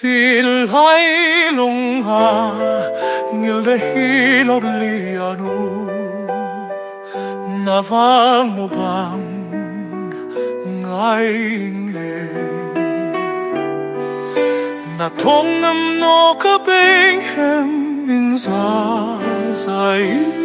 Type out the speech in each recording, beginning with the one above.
Xin hãy lung hà ngil de hilor lianu na vang mo bang ngai nghe na thong nam no ka beng hem in sa sai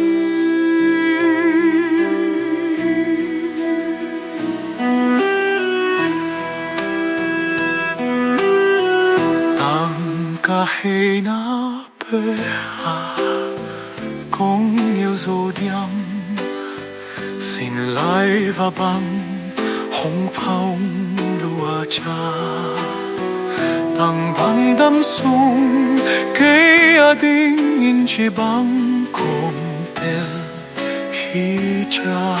kahit na peha kung yêu dù điam xin lại và bằng hồng phong lúa cha tăng bằng đắm sung cây ading in chỉ bằng cùng tel hi cha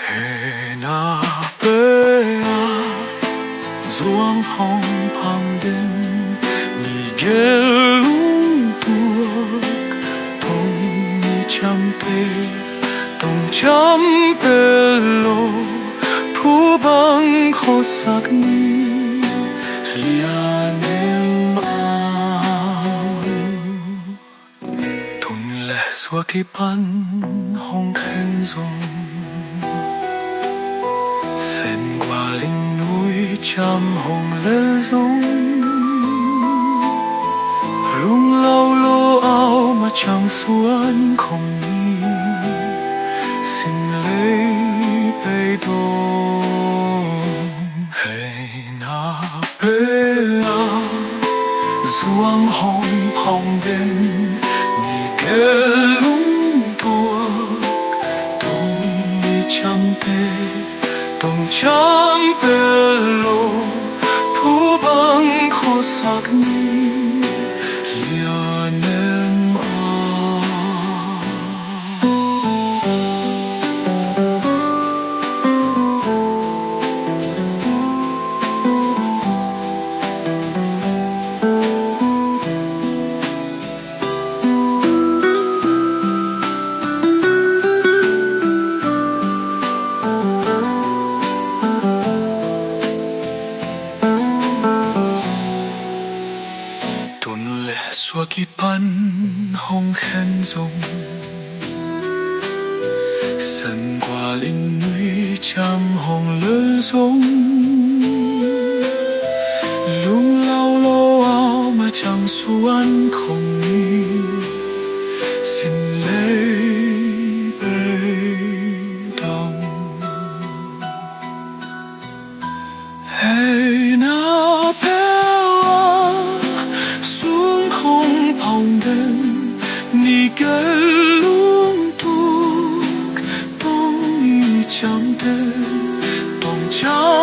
he na peha Zuang hong pang din ni gelung tuak tong ni champe tong champe lo pu bang khosak ni lianem ang tun le swakipan hong khen zong sen qua linh núi trăm hồng lên rung rung lâu lô áo mà chẳng xuân không nghi xin lấy bê đồn hay na bê à ruang hồng hồng bên ni kê lung tuộc tung ni trăm tê tong champe lo pu bang khosak ni lianem Swakipan hong khen dung sân qua linh núi trăm hồng lớn dung lung lao lô áo mà chẳng xuân không nghi xin lấy bê đồng hey na ni kê lung tuộc tông ni chăm tê tông cha